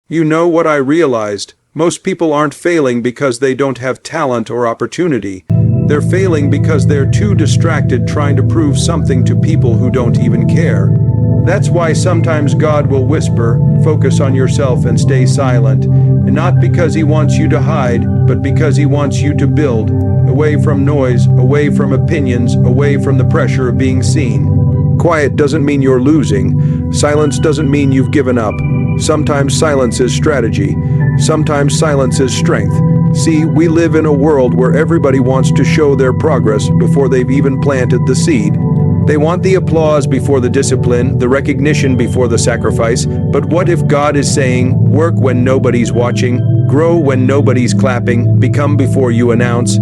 You know what I realized? Most people aren't failing because they don't have talent or opportunity. They're failing because they're too distracted trying to prove something to people who don't even care. That's why sometimes God will whisper, "Focus on yourself and stay silent." And not because He wants you to hide, but because He wants you to build, away from noise, away from opinions, away from the pressure of being seen. Quiet doesn't mean you're losing. Silence doesn't mean you've given up. Sometimes silence is strategy. Sometimes silence is strength. See, we live in a world where everybody wants to show their progress before they've even planted the seed. They want the applause before the discipline, the recognition before the sacrifice. But what if God is saying, work when nobody's watching, grow when nobody's clapping, become before you announce?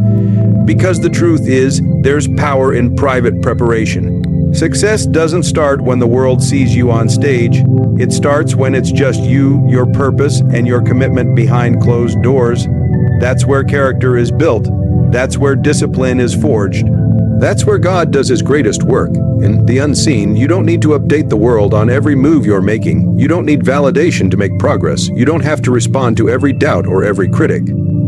Because the truth is, there's power in private preparation. Success doesn't start when the world sees you on stage. It starts when it's just you, your purpose, and your commitment behind closed doors. That's where character is built. That's where discipline is forged. That's where God does His greatest work. In the unseen, you don't need to update the world on every move you're making. You don't need validation to make progress. You don't have to respond to every doubt or every critic.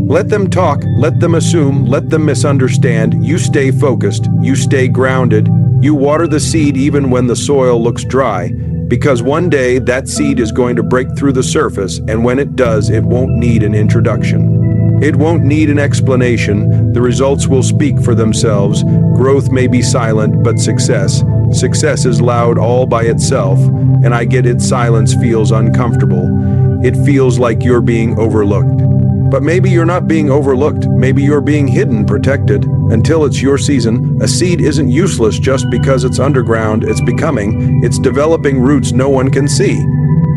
Let them talk, let them assume, let them misunderstand. You stay focused, you stay grounded. You water the seed even when the soil looks dry, because one day that seed is going to break through the surface, and when it does, it won't need an introduction. It won't need an explanation. The results will speak for themselves. Growth may be silent, but success is loud all by itself, and I get it. Silence feels uncomfortable. It feels like you're being overlooked. But maybe you're not being overlooked. Maybe you're being hidden, protected. Until it's your season, a seed isn't useless just because it's underground. It's becoming. It's developing roots no one can see.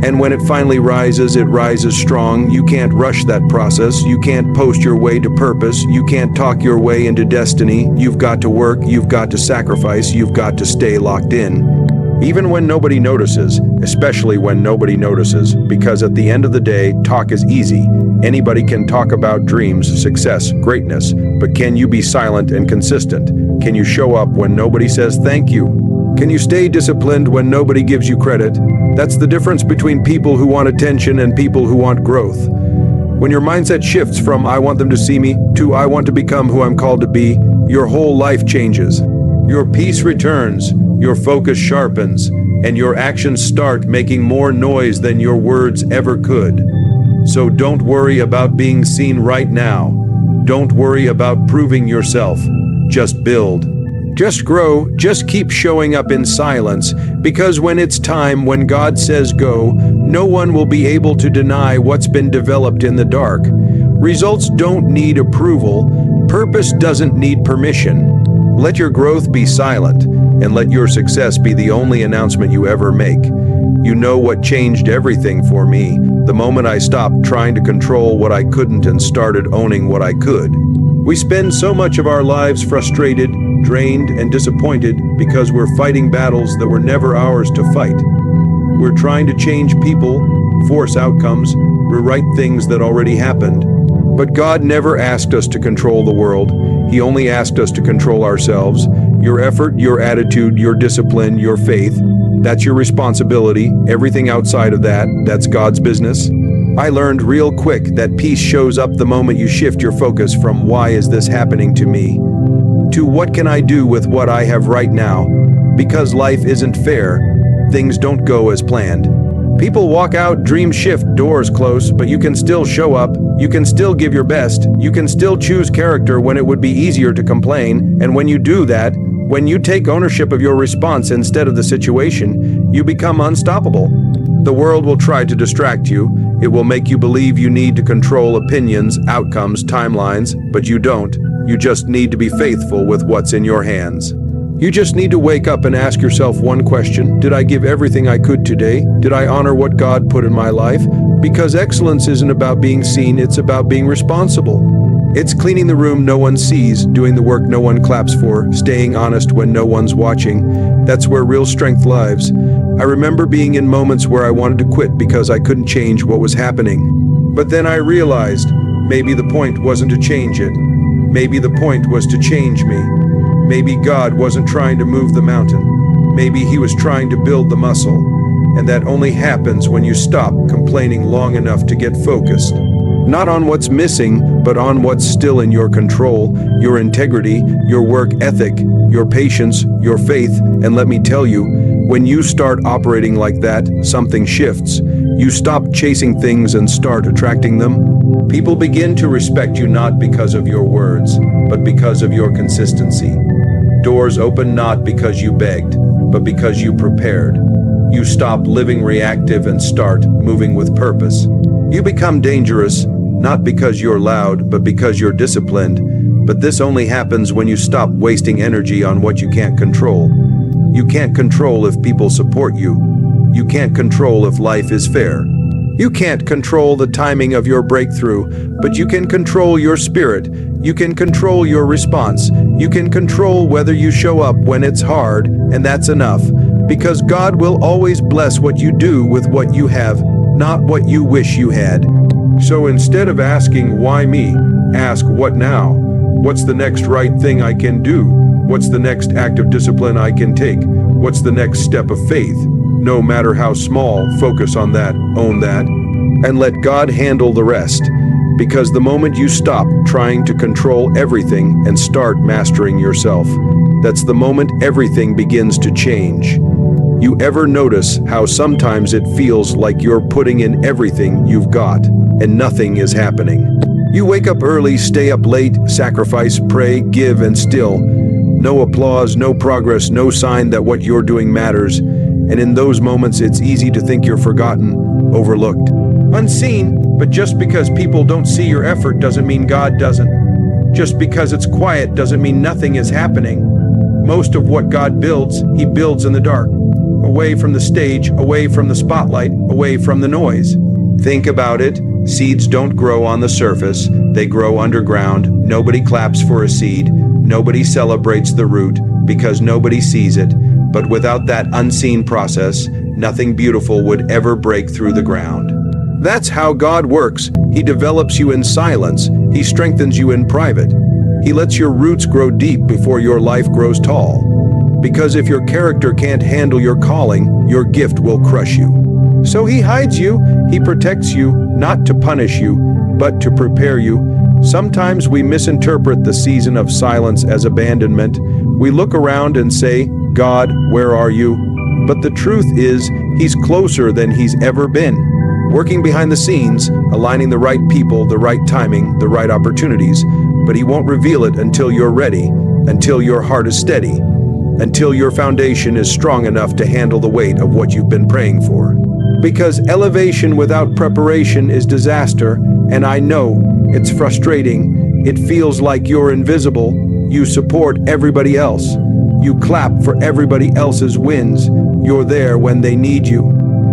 And when it finally rises, it rises strong. You can't rush that process. You can't post your way to purpose. You can't talk your way into destiny. You've got to work. You've got to sacrifice. You've got to stay locked in. Even when nobody notices, especially when nobody notices, because at the end of the day, talk is easy. Anybody can talk about dreams, success, greatness, but can you be silent and consistent? Can you show up when nobody says thank you? Can you stay disciplined when nobody gives you credit? That's the difference between people who want attention and people who want growth. When your mindset shifts from "I want them to see me" to "I want to become who I'm called to be," your whole life changes. Your peace returns, your focus sharpens, and your actions start making more noise than your words ever could. So don't worry about being seen right now. Don't worry about proving yourself. Just build. Just grow. Just keep showing up in silence, because when it's time, when God says go, no one will be able to deny what's been developed in the dark. Results don't need approval. Purpose doesn't need permission. Let your growth be silent, and let your success be the only announcement you ever make. You know what changed everything for me? The moment I stopped trying to control what I couldn't and started owning what I could. We spend so much of our lives frustrated, drained, and disappointed because we're fighting battles that were never ours to fight. We're trying to change people, force outcomes, rewrite things that already happened. But God never asked us to control the world. He only asked us to control ourselves. Your effort, your attitude, your discipline, your faith, that's your responsibility. Everything outside of that, that's God's business. I learned real quick that peace shows up the moment you shift your focus from "why is this happening to me?" to "what can I do with what I have right now?" Because life isn't fair. Things don't go as planned. People walk out, dreams shift, doors close, but you can still show up. You can still give your best. You can still choose character when it would be easier to complain. And when you do that, when you take ownership of your response instead of the situation, you become unstoppable. The world will try to distract you. It will make you believe you need to control opinions, outcomes, timelines, but you don't. You just need to be faithful with what's in your hands. You just need to wake up and ask yourself one question: did I give everything I could today? Did I honor what God put in my life? Because excellence isn't about being seen, it's about being responsible. It's cleaning the room no one sees, doing the work no one claps for, staying honest when no one's watching. That's where real strength lies. I remember being in moments where I wanted to quit because I couldn't change what was happening. But then I realized, maybe the point wasn't to change it. Maybe the point was to change me. Maybe God wasn't trying to move the mountain. Maybe He was trying to build the muscle. And that only happens when you stop complaining long enough to get focused. Not on what's missing, but on what's still in your control, your integrity, your work ethic, your patience, your faith. And let me tell you, when you start operating like that, something shifts. You stop chasing things and start attracting them. People begin to respect you not because of your words, but because of your consistency. Doors open not because you begged, but because you prepared. You stop living reactive and start moving with purpose. You become dangerous, not because you're loud, but because you're disciplined. But this only happens when you stop wasting energy on what you can't control. You can't control if people support you. You can't control if life is fair. You can't control the timing of your breakthrough, but you can control your spirit. You can control your response. You can control whether you show up when it's hard, and that's enough. Because God will always bless what you do with what you have, not what you wish you had. So instead of asking, why me? Ask, what now? What's the next right thing I can do? What's the next act of discipline I can take? What's the next step of faith? No matter how small, focus on that, own that, and let God handle the rest. Because the moment you stop trying to control everything and start mastering yourself, that's the moment everything begins to change. You ever notice how sometimes it feels like you're putting in everything you've got and nothing is happening? You wake up early, stay up late, sacrifice, pray, give, and still no applause, no progress, no sign that what you're doing matters. And in those moments, it's easy to think you're forgotten, overlooked, unseen. But just because people don't see your effort doesn't mean God doesn't. Just because it's quiet doesn't mean nothing is happening. Most of what God builds, He builds in the dark, away from the stage, away from the spotlight, away from the noise. Think about it. Seeds don't grow on the surface. They grow underground. Nobody claps for a seed. Nobody celebrates the root because nobody sees it. But without that unseen process, nothing beautiful would ever break through the ground. That's how God works. He develops you in silence. He strengthens you in private. He lets your roots grow deep before your life grows tall. Because if your character can't handle your calling, your gift will crush you. So He hides you, He protects you, not to punish you, but to prepare you. Sometimes we misinterpret the season of silence as abandonment. We look around and say, God, where are you? But the truth is, He's closer than He's ever been. Working behind the scenes, aligning the right people, the right timing, the right opportunities. But He won't reveal it until you're ready, until your heart is steady, until your foundation is strong enough to handle the weight of what you've been praying for. Because elevation without preparation is disaster, and I know it's frustrating. It feels like you're invisible. You support everybody else. You clap for everybody else's wins. You're there when they need you.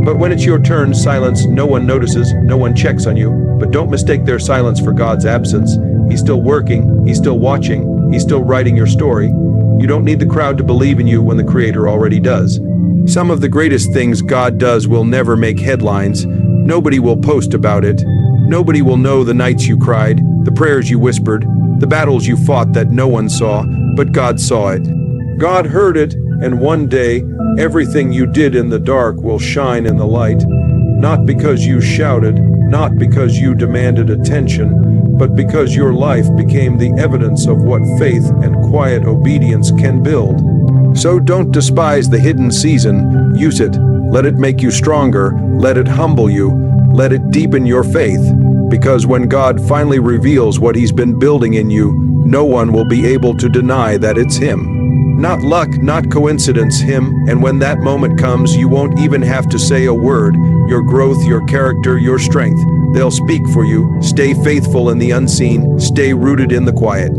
But when it's your turn, silence, no one notices, no one checks on you. But don't mistake their silence for God's absence. He's still working, He's still watching, He's still writing your story. You don't need the crowd to believe in you when the Creator already does. Some of the greatest things God does will never make headlines. Nobody will post about it. Nobody will know the nights you cried, the prayers you whispered, the battles you fought that no one saw, but God saw it. God heard it, and one day, everything you did in the dark will shine in the light. Not because you shouted, not because you demanded attention, but because your life became the evidence of what faith and quiet obedience can build. So don't despise the hidden season. Use it. Let it make you stronger. Let it humble you. Let it deepen your faith. Because when God finally reveals what He's been building in you, no one will be able to deny that it's Him. Not luck, not coincidence, Him. And when that moment comes, you won't even have to say a word. Your growth, your character, your strength, they'll speak for you. Stay faithful in the unseen. Stay rooted in the quiet.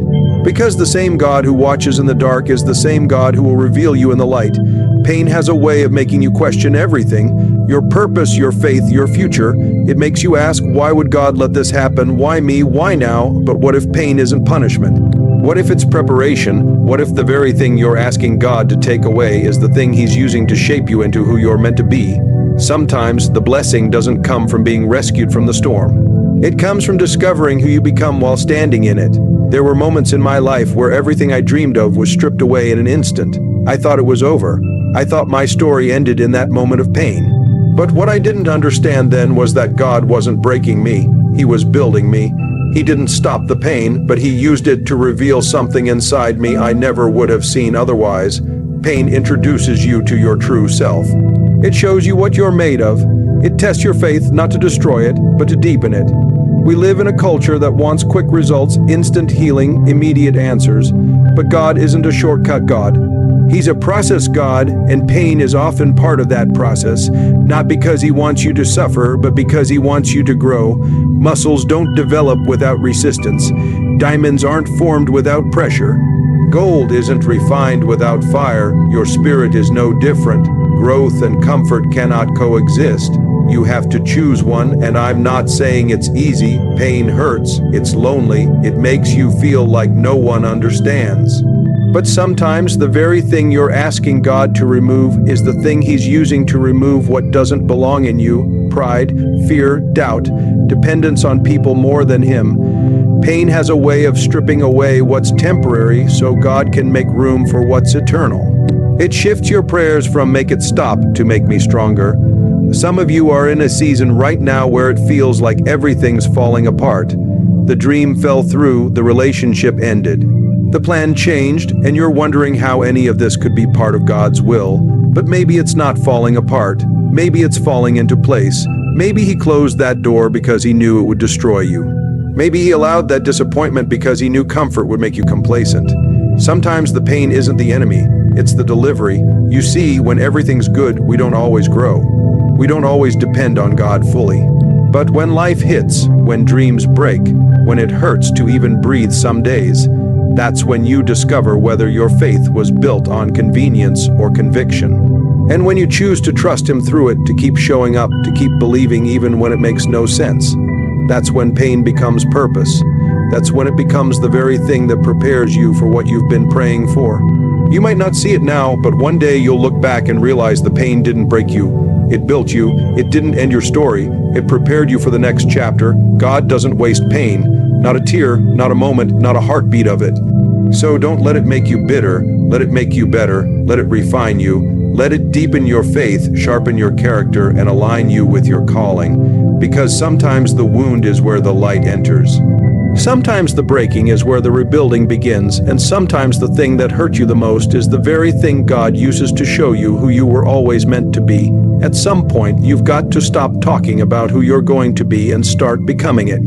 Because the same God who watches in the dark is the same God who will reveal you in the light. Pain has a way of making you question everything. Your purpose, your faith, your future. It makes you ask, why would God let this happen? Why me? Why now? But what if pain isn't punishment? What if it's preparation? What if the very thing you're asking God to take away is the thing He's using to shape you into who you're meant to be? Sometimes the blessing doesn't come from being rescued from the storm. It comes from discovering who you become while standing in it. There were moments in my life where everything I dreamed of was stripped away in an instant. I thought it was over. I thought my story ended in that moment of pain. But what I didn't understand then was that God wasn't breaking me, He was building me. He didn't stop the pain, but He used it to reveal something inside me I never would have seen otherwise. Pain introduces you to your true self. It shows you what you're made of. It tests your faith not to destroy it, but to deepen it. We live in a culture that wants quick results, instant healing, immediate answers. But God isn't a shortcut God. He's a process God, and pain is often part of that process, not because He wants you to suffer, but because He wants you to grow. Muscles don't develop without resistance. Diamonds aren't formed without pressure. Gold isn't refined without fire. Your spirit is no different. Growth and comfort cannot coexist. You have to choose one, and I'm not saying it's easy. Pain hurts, it's lonely, it makes you feel like no one understands. But sometimes the very thing you're asking God to remove is the thing He's using to remove what doesn't belong in you: pride, fear, doubt, dependence on people more than Him. Pain has a way of stripping away what's temporary so God can make room for what's eternal. It shifts your prayers from "make it stop" to "make me stronger." Some of you are in a season right now where it feels like everything's falling apart. The dream fell through, the relationship ended. The plan changed, and you're wondering how any of this could be part of God's will. But maybe it's not falling apart. Maybe it's falling into place. Maybe He closed that door because He knew it would destroy you. Maybe He allowed that disappointment because He knew comfort would make you complacent. Sometimes the pain isn't the enemy, it's the delivery. You see, when everything's good, we don't always grow. We don't always depend on God fully. But when life hits, when dreams break, when it hurts to even breathe some days, that's when you discover whether your faith was built on convenience or conviction. And when you choose to trust Him through it, to keep showing up, to keep believing even when it makes no sense, that's when pain becomes purpose. That's when it becomes the very thing that prepares you for what you've been praying for. You might not see it now, but one day you'll look back and realize the pain didn't break you. It built you. It didn't end your story. It prepared you for the next chapter. God doesn't waste pain. Not a tear, not a moment, not a heartbeat of it. So don't let it make you bitter. Let it make you better. Let it refine you. Let it deepen your faith, sharpen your character, and align you with your calling. Because sometimes the wound is where the light enters. Sometimes the breaking is where the rebuilding begins, and sometimes the thing that hurt you the most is the very thing God uses to show you who you were always meant to be. At some point, you've got to stop talking about who you're going to be and start becoming it.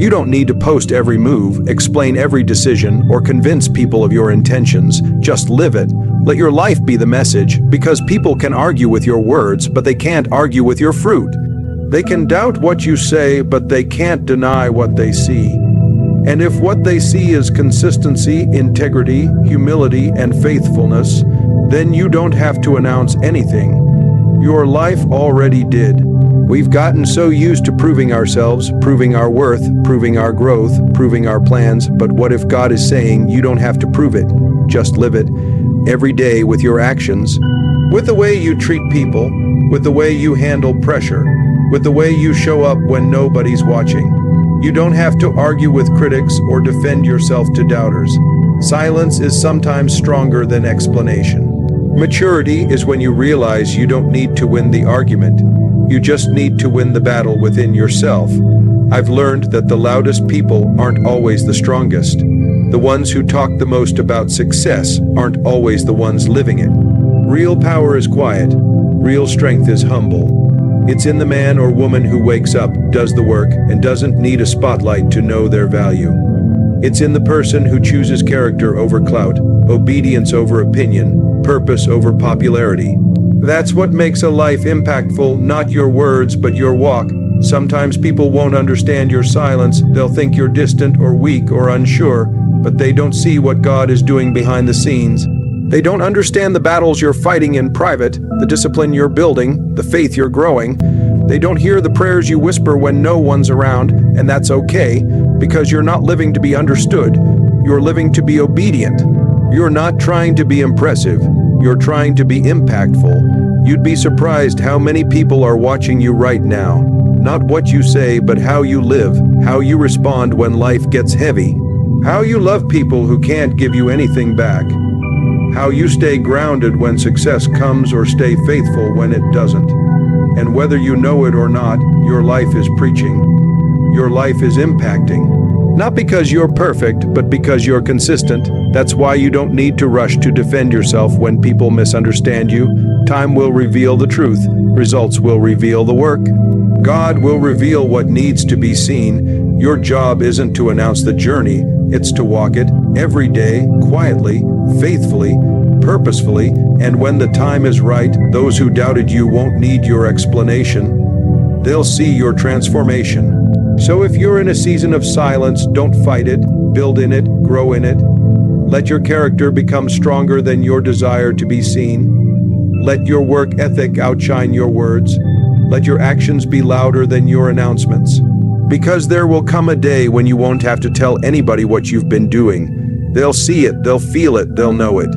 You don't need to post every move, explain every decision, or convince people of your intentions. Just live it. Let your life be the message, because people can argue with your words, but they can't argue with your fruit. They can doubt what you say, but they can't deny what they see. And if what they see is consistency, integrity, humility, and faithfulness, then you don't have to announce anything. Your life already did. We've gotten so used to proving ourselves, proving our worth, proving our growth, proving our plans, but what if God is saying you don't have to prove it? Just live it, every day with your actions, with the way you treat people, with the way you handle pressure, with the way you show up when nobody's watching. You don't have to argue with critics or defend yourself to doubters. Silence is sometimes stronger than explanation. Maturity is when you realize you don't need to win the argument. You just need to win the battle within yourself. I've learned that the loudest people aren't always the strongest. The ones who talk the most about success aren't always the ones living it. Real power is quiet. Real strength is humble. It's in the man or woman who wakes up, does the work, and doesn't need a spotlight to know their value. It's in the person who chooses character over clout, obedience over opinion, purpose over popularity. That's what makes a life impactful, not your words, but your walk. Sometimes people won't understand your silence. They'll think you're distant or weak or unsure, but they don't see what God is doing behind the scenes. They don't understand the battles you're fighting in private, the discipline you're building, the faith you're growing. They don't hear the prayers you whisper when no one's around, and that's okay, because you're not living to be understood. You're living to be obedient. You're not trying to be impressive. You're trying to be impactful. You'd be surprised how many people are watching you right now. Not what you say, but how you live, how you respond when life gets heavy, how you love people who can't give you anything back, how you stay grounded when success comes or stay faithful when it doesn't. And whether you know it or not, your life is preaching. Your life is impacting. Not because you're perfect, but because you're consistent. That's why you don't need to rush to defend yourself when people misunderstand you. Time will reveal the truth. Results will reveal the work. God will reveal what needs to be seen. Your job isn't to announce the journey, it's to walk it every day, quietly, faithfully, purposefully, and when the time is right, those who doubted you won't need your explanation. They'll see your transformation. So if you're in a season of silence, don't fight it, build in it, grow in it. Let your character become stronger than your desire to be seen. Let your work ethic outshine your words. Let your actions be louder than your announcements. Because there will come a day when you won't have to tell anybody what you've been doing. They'll see it, they'll feel it, they'll know it.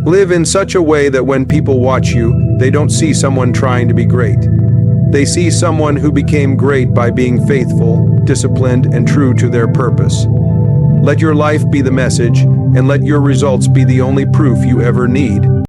Live in such a way that when people watch you, they don't see someone trying to be great. They see someone who became great by being faithful, disciplined, and true to their purpose. Let your life be the message, and let your results be the only proof you ever need.